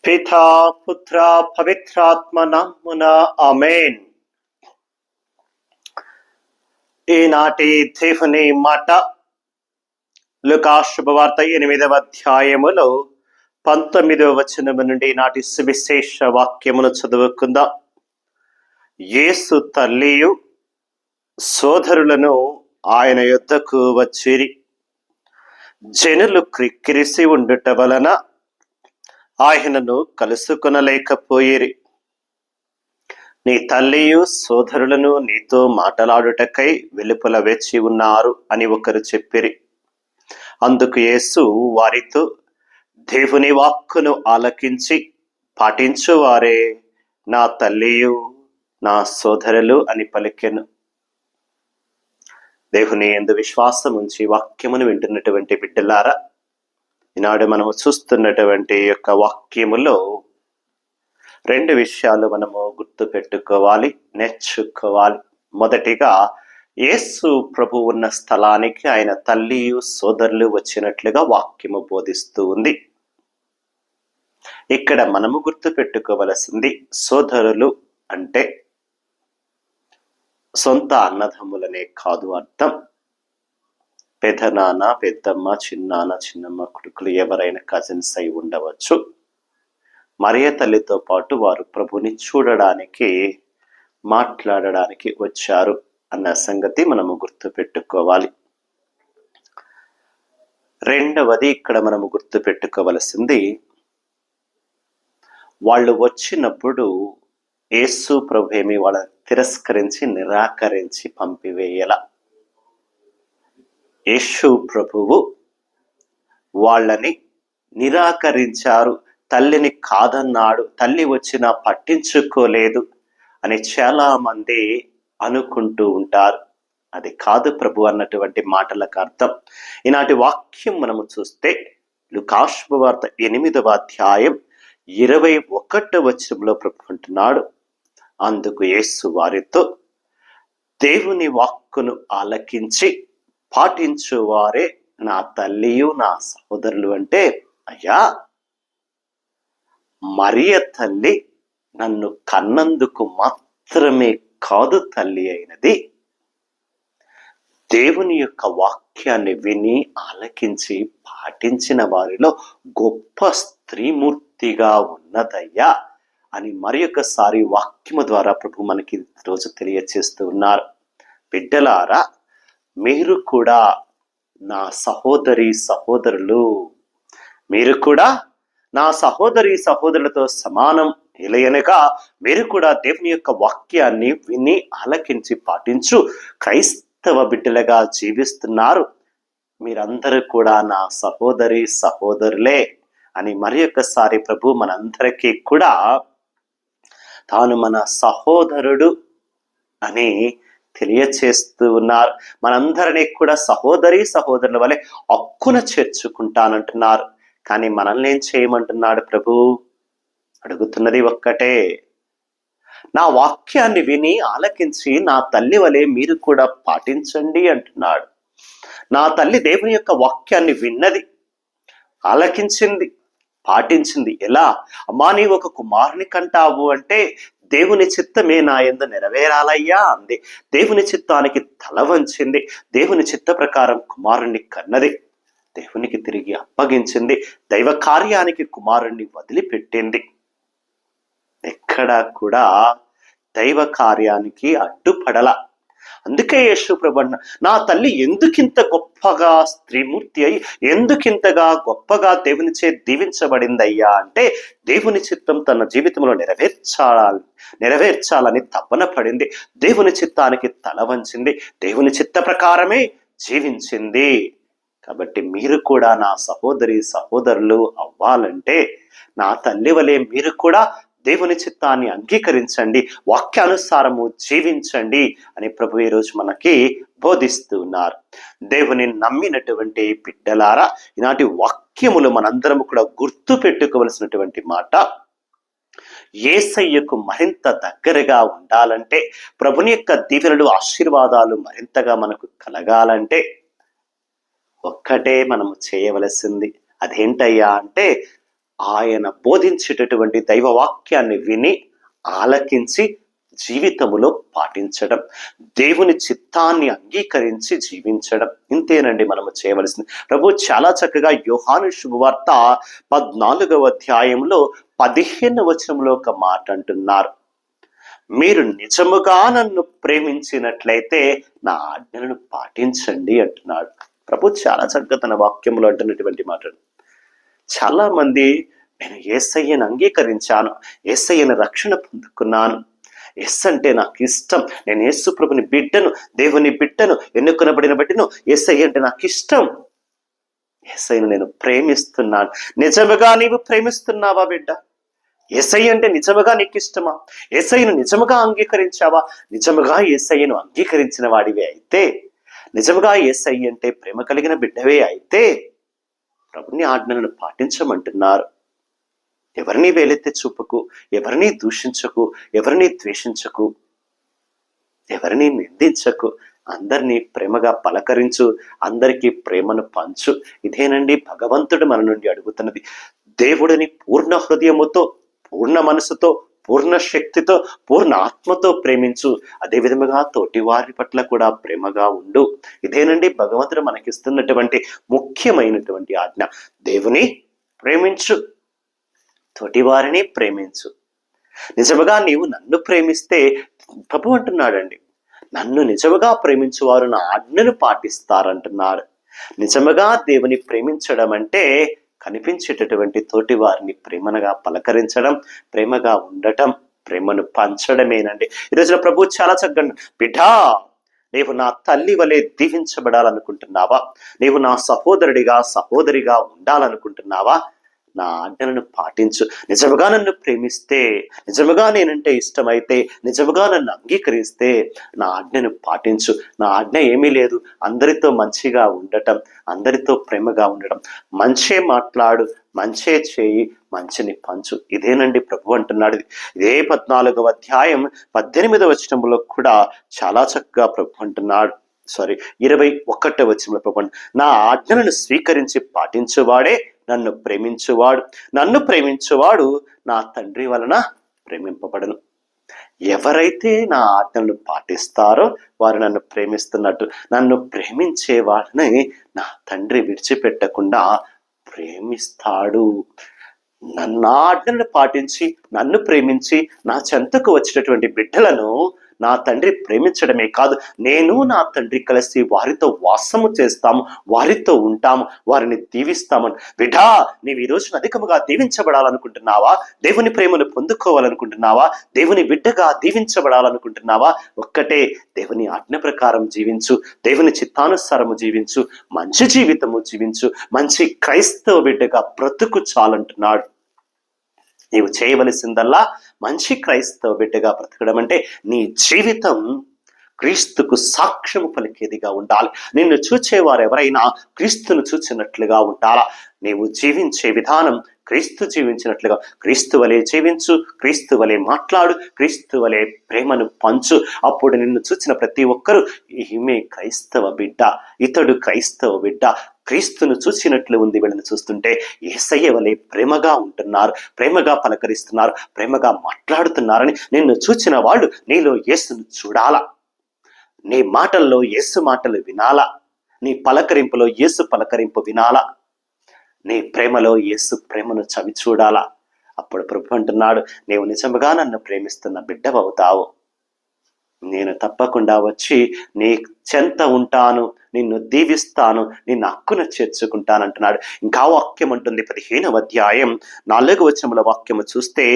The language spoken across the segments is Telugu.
పితా పుత్ర పవిత్రాత్మ నామమున ఆమేన్. ఈనాటి దేవుని మాట లూకా శుభవార్త 8వ అధ్యాయములో 19వ వచనము నుండి నాటి సువిశేష వాక్యమును చదువుకుందాం. యేసు తల్లియు సోదరులను ఆయన యొద్దకు వచ్చిరి. జనులు క్రిక్కిరిసి ఉండుట వలన ఆయనను కలుసుకొనలేకపోయిరి. నీ తల్లియు సోదరులను నీతో మాటలాడుటకై వెలుపల వేచి ఉన్నారు అని ఒకరు చెప్పిరి. అందుకు యేసు వారితో, దేవుని వాక్కును ఆలకించి పాటించువారే నా తల్లియు నా సోదరులు అని పలికెను. దేవుని యందు విశ్వాసం ఉంచి వాక్యమును వింటున్నటువంటి బిడ్డలారా, ఈనాడు మనము చూస్తున్నటువంటి యొక్క వాక్యములో రెండు విషయాలు మనము గుర్తు పెట్టుకోవాలి, నేర్చుకోవాలి. మొదటిగా, యేసు ప్రభు ఉన్న స్థలానికి ఆయన తల్లియు సోదరులు వచ్చినట్లుగా వాక్యము బోధిస్తూ ఉంది. ఇక్కడ మనము గుర్తు పెట్టుకోవలసింది, సోదరులు అంటే సొంత అన్నదమ్ములనే కాదు అర్థం. పెదనాన్న, పెద్దమ్మ, చిన్నాన్న, చిన్నమ్మ కొడుకులు ఎవరైనా కజిన్స్ అయి ఉండవచ్చు. మరియ తల్లితో పాటు వారు ప్రభుని చూడడానికి, మాట్లాడడానికి వచ్చారు అన్న సంగతి మనము గుర్తు పెట్టుకోవాలి. రెండవది, ఇక్కడ మనము గుర్తు పెట్టుకోవలసింది, వాళ్ళు వచ్చినప్పుడు యేసు ప్రభు ఏమి వాళ్ళని తిరస్కరించి, నిరాకరించి పంపివేయాల. యేసు ప్రభువు వాళ్ళని నిరాకరించారు, తల్లిని కాదన్నాడు, తల్లి వచ్చినా పట్టించుకోలేదు అని చాలా మంది అనుకుంటూ ఉంటారు. అది కాదు ప్రభు అన్నటువంటి మాటలకు అర్థం. ఈనాటి వాక్యం మనము చూస్తే లూకా శుభవార్త 8వ అధ్యాయం 21వ వచనంలో ప్రభు అంటున్నాడు, అందుకు యేసు వారితో, దేవుని వాక్కును ఆలకించి పాటించువారే నా తల్లియు నా సహోదరులు. అంటే, అయ్యా, మరియ తల్లి నన్ను కన్నందుకు మాత్రమే కాదు తల్లి అయినది, దేవుని యొక్క వాక్యాన్ని విని ఆలకించి పాటించిన వారిలో గొప్ప స్త్రీమూర్తిగా ఉన్నదయ్యా అని మరి ఒకసారి వాక్యము ద్వారా ప్రభు మనకి రోజు తెలియచేస్తూ ఉన్నారు. బిడ్డలారా, మీరు కూడా నా సహోదరి సహోదరులు, మీరు కూడా నా సహోదరి సహోదరులతో సమానం. ఇలయనగా మీరు కూడా దేవుని యొక్క వాక్యాన్ని విని ఆలకించి పాటించు క్రైస్తవ బిడ్డలుగా జీవిస్తున్నారు. మీరందరూ కూడా నా సహోదరి సహోదరులే అని మరి ఒకసారి ప్రభు మనందరికీ కూడా తాను మన సహోదరుడు అని తెలియచేస్తూ ఉన్నారు. మనందరినీ కూడా సహోదరి సహోదరుల వలె హక్కున చేర్చుకుంటానంటున్నారు. కానీ మనల్ని ఏం చేయమంటున్నాడు ప్రభు? అడుగుతున్నది ఒక్కటే, నా వాక్యాన్ని విని ఆలకించి నా తల్లి వలె మీరు కూడా పాటించండి అంటున్నాడు. నా తల్లి దేవుని యొక్క వాక్యాన్ని విన్నది, ఆలకించింది, పాటించింది. ఎలా? అమ్మా, నీవు ఒక కుమారుని కంటావు అంటే దేవుని చిత్తమే నా యందు నెరవేరాలయ్యా అంది. దేవుని చిత్తానికి తల వంచింది, దేవుని చిత్త ప్రకారం కుమారుణ్ణి కన్నది, దేవునికి తిరిగి అప్పగించింది, దైవ కార్యానికి కుమారుణ్ణి వదిలిపెట్టింది. ఎక్కడా కూడా దైవ కార్యానికి అడ్డుపడల. అందుకే యేసు ప్రభు, నా తల్లి ఎందుకింత గొప్పగా స్త్రీమూర్తి అయి ఎందుకింతగా గొప్పగా దేవుని చే దీవించబడిందయ్యా అంటే, దేవుని చిత్తం తన జీవితంలో నెరవేర్చాలని తపన పడింది, దేవుని చిత్తానికి తల వంచింది, దేవుని చిత్త ప్రకారమే జీవించింది. కాబట్టి మీరు కూడా నా సహోదరి సహోదరులు అవ్వాలంటే నా తల్లి వలె మీరు కూడా దేవుని చిత్తాన్ని అంగీకరించండి, వాక్యానుసారము జీవించండి అని ప్రభు ఈరోజు మనకి బోధిస్తూ ఉన్నారు. దేవుని నమ్మినటువంటి బిడ్డలారా, ఈనాటి వాక్యములు మనందరము కూడా గుర్తు పెట్టుకోవలసినటువంటి మాట, యేసయ్యకు మరింత దగ్గరగా ఉండాలంటే, ప్రభుని యొక్క దీవెనలు ఆశీర్వాదాలు మరింతగా మనకు కలగాలంటే ఒక్కటే మనము చేయవలసింది. అదేంటయ్యా అంటే, ఆయన బోధించేటటువంటి దైవవాక్యాన్ని విని ఆలకించి జీవితములో పాటించడం, దేవుని చిత్తాన్ని అంగీకరించి జీవించడం, ఇంతేనండి మనము చేయవలసింది. ప్రభు చాలా చక్కగా యోహాను శుభవార్త 14వ అధ్యాయంలో 15వ వచనంలో ఒక మాట అంటున్నారు. మీరు నిజముగా నన్ను ప్రేమించినట్లయితే నా ఆజ్ఞలను పాటించండి అంటున్నాడు. ప్రభు చాలా చక్కగా తన వాక్యంలో అంటున్నటువంటి మాటలు. చాలా మంది నేను యేసయ్యను అంగీకరించాను, యేసయ్యను రక్షణ పొందుకున్నాను, ఎస్ అంటే నాకు ఇష్టం, నేను యేసు ప్రభుని బిడ్డను, దేవుని బిడ్డను, ఎన్నుకొనబడిన బిడ్డను, యేసయ్య అంటే నాకు ఇష్టం, యేసయ్యను నేను ప్రేమిస్తున్నాను. నిజముగా నీవు ప్రేమిస్తున్నావా బిడ్డ? యేసయ్య అంటే నిజముగా నీకు ఇష్టమా? యేసయ్యను నిజముగా అంగీకరించావా? నిజముగా యేసయ్యను అంగీకరించిన వాడివే అయితే, నిజముగా యేసయ్య అంటే ప్రేమ కలిగిన బిడ్డవే అయితే ప్రభుని ఆజ్ఞలను పాటించమంటున్నారు. ఎవరిని వేలెత్తి చూపకు, ఎవరిని దూషించకు, ఎవరిని ద్వేషించకు, ఎవరిని నిందించకు, అందరినీ ప్రేమగా పలకరించు, అందరికీ ప్రేమను పంచు. ఇదేనండి భగవంతుడు మన నుండి అడుగుతున్నది. దేవుడిని పూర్ణ హృదయముతో, పూర్ణ మనసుతో, పూర్ణ శక్తితో, పూర్ణ ఆత్మతో ప్రేమించు. అదే విధముగా తోటి వారి పట్ల కూడా ప్రేమగా ఉండు. ఇదేనండి భగవంతుడు మనకిస్తున్నటువంటి ముఖ్యమైనటువంటి ఆజ్ఞ. దేవుని ప్రేమించు, తోటి వారిని ప్రేమించు. నిజముగా నీవు నన్ను ప్రేమిస్తే, ప్రభు అంటున్నాడండి, నన్ను నిజముగా ప్రేమించువారు నా ఆజ్ఞను పాటిస్తారంటున్నాడు. నిజముగా దేవుని ప్రేమించడం అంటే కనిపించేటటువంటి తోటి వారిని ప్రేమగా పలకరించడం, ప్రేమగా ఉండటం, ప్రేమను పంచడమేనండి. ఈరోజున ప్రభు చాలా చక్కగా, బిడ్డా నీవు నా తల్లి వలె దీవించబడాలనుకుంటున్నావా? నీవు నా సహోదరుడిగా, సహోదరిగా ఉండాలనుకుంటున్నావా? నా ఆజ్ఞలను పాటించు. నిజముగా నన్ను ప్రేమిస్తే, నిజముగా నేనంటే ఇష్టమైతే, నిజముగా నన్ను అంగీకరిస్తే నా ఆజ్ఞను పాటించు. నా ఆజ్ఞ ఏమీ లేదు, అందరితో మంచిగా ఉండటం, అందరితో ప్రేమగా ఉండడం, మంచే మాట్లాడు, మంచే చేయి, మంచిని పంచు. ఇదేనండి ప్రభు అంటున్నాడు. ఇదే 14వ అధ్యాయం 18వ వచనంలో కూడా చాలా చక్కగా ప్రభు అంటున్నాడు. 21వ వచనంలో ప్రభు, నా ఆజ్ఞలను స్వీకరించి పాటించువాడే నన్ను ప్రేమించువాడు, నన్ను ప్రేమించువాడు నా తండ్రి వలన ప్రేమింపబడను. ఎవరైతే నా ఆజ్ఞలను పాటిస్తారో వారు నన్ను ప్రేమిస్తున్నట్టు. నన్ను ప్రేమించే వాడిని నా తండ్రి విడిచిపెట్టకుండా ప్రేమిస్తాడు. నా ఆజ్ఞలను పాటించి నన్ను ప్రేమించి నా చెంతకు వచ్చినటువంటి బిడ్డలను నా తండ్రి ప్రేమించడమే కాదు, నేను నా తండ్రి కలిసి వారితో వాసము చేస్తాము, వారితో ఉంటాము, వారిని దీవిస్తామని. బిడ్డా, నీవు ఈ రోజున అధికముగా దీవించబడాలనుకుంటున్నావా? దేవుని ప్రేమను పొందుకోవాలనుకుంటున్నావా? దేవుని బిడ్డగా దీవించబడాలనుకుంటున్నావా? ఒక్కటే, దేవుని ఆజ్ఞ ప్రకారం జీవించు, దేవుని చిత్తానుసారము జీవించు, మంచి జీవితము జీవించు, మంచి క్రైస్తవ బిడ్డగా బ్రతుకు చాలంటున్నాడు. నీవు చేయవలసిందల్లా మంచి క్రైస్తవ బిడ్డగా బ్రతకడం అంటే నీ జీవితం క్రీస్తుకు సాక్ష్యము పలికేదిగా ఉండాలి. నిన్ను చూచేవారు ఎవరైనా క్రీస్తును చూచినట్లుగా ఉండాలా. నీవు జీవించే విధానం క్రీస్తు జీవించినట్లుగా, క్రీస్తు వలె జీవించు, క్రీస్తు వలె మాట్లాడు, క్రీస్తు వలె ప్రేమను పంచు. అప్పుడు నిన్ను చూచిన ప్రతి ఒక్కరూ ఈమె క్రైస్తవ బిడ్డ, ఇతడు క్రైస్తవ బిడ్డ, క్రీస్తును చూసినట్లు ఉంది, వీళ్ళని చూస్తుంటే యేసయ్య వలె ప్రేమగా ఉంటున్నారు, ప్రేమగా పలకరిస్తున్నారు, ప్రేమగా మాట్లాడుతున్నారని నిన్ను చూచిన వాళ్ళు నీలో యేసును చూడాలా. నీ మాటల్లో యేసు మాటలు వినాలా, నీ పలకరింపులో యేసు పలకరింపు వినాలా, నీ ప్రేమలో యేసు ప్రేమను చవి చూడాలా. అప్పుడు ప్రభు అంటున్నాడు, నీవు నిజముగా నన్ను ప్రేమిస్తున్న బిడ్డవవుతావు, నేను తప్పకుండా వచ్చి నీ చెంత ఉంటాను, నిన్ను దీవిస్తాను, నిన్ను హక్కున చేర్చుకుంటానంటున్నాడు. ఇంకా వాక్యం ఉంటుంది 15వ అధ్యాయం 4వ వచనముల వాక్యము చూస్తే,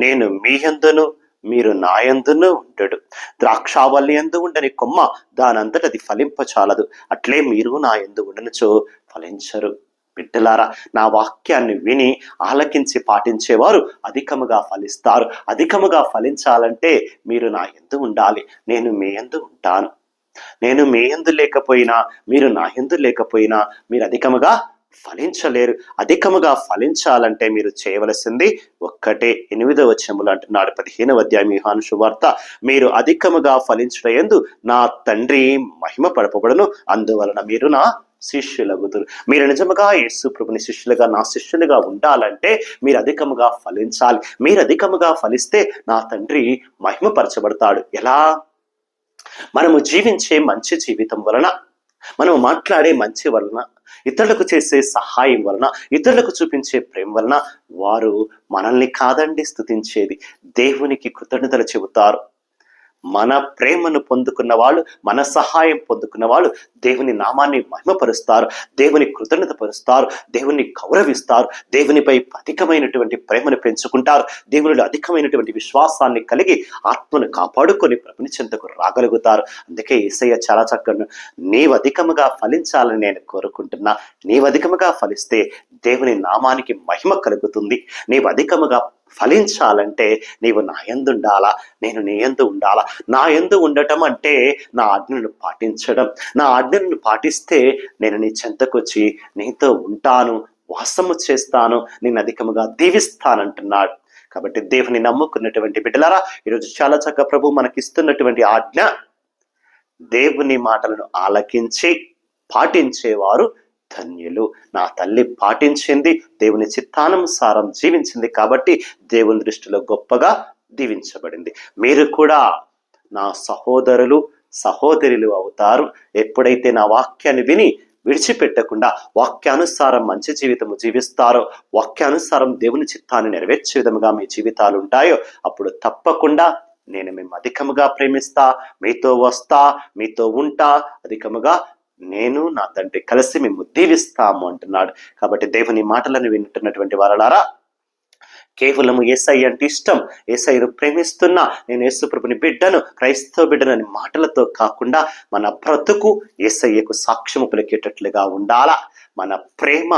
నేను మీ యందును మీరు నా యందును ఉండడు, ద్రాక్షావల్లి యందు ఉండని కొమ్మ దానంతట అది ఫలింపచాలదు, అట్లే మీరు నా యందు ఉండనుచో ఫలించరు. బిడ్డలారా, నా వాక్యాన్ని విని ఆలకించి పాటించేవారు అధికముగా ఫలిస్తారు. అధికముగా ఫలించాలంటే మీరు నా యందు ఉండాలి, నేను మీ యందు ఉంటాను. నేను మీ యందు లేకపోయినా, మీరు నా యందు లేకపోయినా మీరు అధికముగా ఫలించలేరు. అధికముగా ఫలించాలంటే మీరు చేయవలసింది ఒక్కటే. 8వ వచనములు అంటున్నాడు 15వ అధ్యాయం యోహాను సువార్త, మీరు అధికముగా ఫలించుట యందు నా తండ్రి మహిమ పరపబడును, అందువలన మీరు నా శిష్యులగుదురు. మీరు నిజముగా యేసు ప్రభుని శిష్యులుగా, నా శిష్యులుగా ఉండాలంటే మీరు అధికముగా ఫలించాలి. మీరు అధికముగా ఫలిస్తే నా తండ్రి మహిమపరచబడతాడు. ఎలా? మనము జీవించే మంచి జీవితం వలన, మనం మాట్లాడే మంచి వలన, ఇతరులకు చేసే సహాయం వలన, ఇతరులకు చూపించే ప్రేమ వలన వారు మనల్ని కాదండి స్తుతించేది, దేవునికి కృతజ్ఞతలు చెబుతారు. మన ప్రేమను పొందుకున్న వాళ్ళు, మన సహాయం పొందుకున్న వాళ్ళు దేవుని నామాన్ని మహిమపరుస్తారు, దేవుని కృతజ్ఞత పరుస్తారు, దేవుని గౌరవిస్తారు, దేవునిపై అధికమైనటువంటి ప్రేమను పెంచుకుంటారు, దేవునిలో అధికమైనటువంటి విశ్వాసాన్ని కలిగి ఆత్మను కాపాడుకొని ప్రభుని చెంతకు రాగలుగుతారు. అందుకే యేసయ్య చాలా చక్కగా, నీవు అధికముగా ఫలించాలని నేను కోరుకుంటున్నా. నీవు అధికముగా ఫలిస్తే దేవుని నామానికి మహిమ కలుగుతుంది. నీవు అధికముగా ఫలించాలంటే నీవు నా యందు ఉండాలా, నేను నీ యందు ఉండాలా. నా యందు ఉండటం అంటే నా ఆజ్ఞలను పాటించడం. నా ఆజ్ఞలను పాటిస్తే నేను నీ చెంతకొచ్చి నీతో ఉంటాను, వాసము చేస్తాను, నేను అధికముగా దీవిస్తానంటున్నాడు. కాబట్టి దేవుని నమ్ముకున్నటువంటి బిడ్డలారా, ఈరోజు చాలా చక్కగా ప్రభు మనకిస్తున్నటువంటి ఆజ్ఞ, దేవుని మాటలను ఆలకించి పాటించేవారు ధన్యులు. నా తల్లి పాటించింది, దేవుని చిత్తానుసారం జీవించింది కాబట్టి దేవుని దృష్టిలో గొప్పగా దీవించబడింది. మీరు కూడా నా సహోదరులు సహోదరులు అవుతారు ఎప్పుడైతే నా వాక్యాన్ని విని విడిచిపెట్టకుండా వాక్యానుసారం మంచి జీవితము జీవిస్తారో, వాక్యానుసారం దేవుని చిత్తాన్ని నెరవేర్చే విధముగా మీ జీవితాలు ఉంటాయో, అప్పుడు తప్పకుండా నేను మేము అధికముగా ప్రేమిస్తా, మీతో వస్తా, మీతో ఉంటా, అధికముగా నేను నా తండ్రి కలిసి మేము దీవిస్తాము అంటున్నాడు. కాబట్టి దేవుని మాటలను వింటున్నటువంటి వారలారా, కేవలము యేసయ్య అంటే ఇష్టం, యేసయ్యను ప్రేమిస్తున్నా, నేను యేసు ప్రభుని బిడ్డను, క్రైస్తవ బిడ్డను అని మాటలతో కాకుండా మన బ్రతుకు యేసయ్యకు సాక్ష్యము పలికేటట్లుగా ఉండాలా. మన ప్రేమ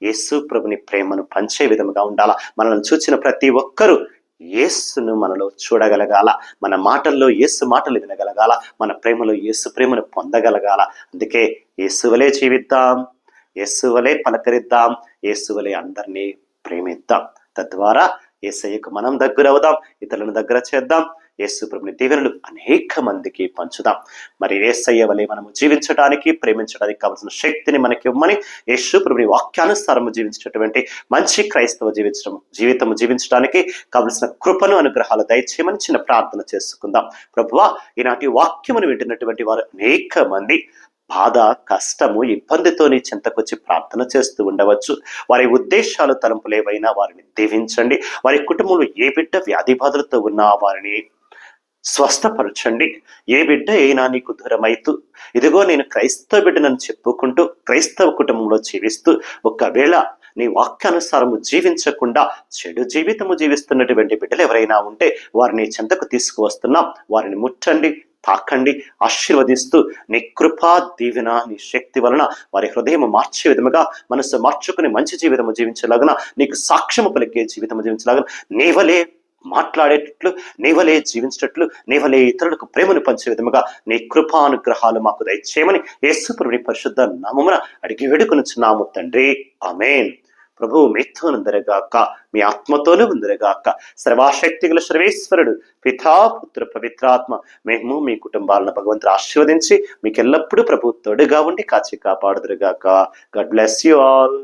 యేసు ప్రభుని ప్రేమను పంచే విధముగా ఉండాలా. మనల్ని చూసిన ప్రతి ఒక్కరూ యేసును మనలో చూడగలగాల, మన మాటల్లో యేసు మాటలు వినగలగాల, మన ప్రేమలో యేసు ప్రేమను పొందగలగాల. అందుకే యేసువలే జీవిద్దాం, యేసువలే పలకరిద్దాం, యేసువలే అందరినీ ప్రేమిద్దాం. తద్వారా యేసయ్యకు మనం దగ్గర అవుదాం, ఇతరులను దగ్గర చేద్దాం, యేసు ప్రభుని దీవెనలు అనేక మందికి పంచుదాం. మరి యేసయ్య వలె మనము జీవించడానికి, ప్రేమించడానికి కావలసిన శక్తిని మనకి ఇవ్వమని, యేసు ప్రభుని వాక్యానుసారము జీవించేటటువంటి మంచి క్రైస్తవ జీవితము జీవించడానికి కావలసిన కృపను, అనుగ్రహాలు దయచేయమని చిన్న ప్రార్థన చేసుకుందాం. ప్రభువా, ఈనాటి వాక్యమును వింటున్నటువంటి వారు అనేక మంది బాధ, కష్టము, ఇబ్బందితో నీ చెంతకొచ్చి ప్రార్థన చేస్తూ ఉండవచ్చు. వారి ఉద్దేశాలు, తలంపులు ఏవైనా వారిని దీవించండి. వారి కుటుంబంలో ఏ బిడ్డ వ్యాధి బాధలతో ఉన్నా వారిని స్వస్థపరచండి. ఏ బిడ్డ అయినా నీకు దూరమైతూ, ఇదిగో నేను క్రైస్తవ బిడ్డనని చెప్పుకుంటూ క్రైస్తవ కుటుంబంలో జీవిస్తూ, ఒకవేళ నీ వాక్యానుసారము జీవించకుండా చెడు జీవితము జీవిస్తున్నటువంటి బిడ్డలు ఎవరైనా ఉంటే వారిని చెంతకు తీసుకువస్తున్నాం. వారిని ముట్టండి, తాకండి, ఆశీర్వదిస్తూ నీ కృపా దీవెన, నీ శక్తి వలన వారి హృదయం మార్చే విధముగా, మనసు మార్చుకుని మంచి జీవితము జీవించలాగున, నీకు సాక్ష్యము పలికే జీవితము జీవించలాగున, నీవలే మాట్లాడేటట్లు, నీవలే జీవించేటట్లు, నీవలే ఇతరులకు ప్రేమను పంచే విధముగా నీ కృపానుగ్రహాలు మాకు దయచేయమని యేసు ప్రభుని పరిశుద్ధ నామమున అడిగి వేడుకొనుచున్నాము తండ్రి, ఆమేన్. ప్రభువు మీతో ఉందరగాక, మీ ఆత్మతోనూ ఉందరగాక. సర్వాశక్తి గల సర్వేశ్వరుడు పితా, పుత్ర, పవిత్రాత్మ మేము మీ కుటుంబాలను భగవంతుడు ఆశీర్వదించి మీకు ఎల్లప్పుడూ ప్రభు తోడుగా ఉండి కాచి కాపాడుదురుగాక. God bless you all.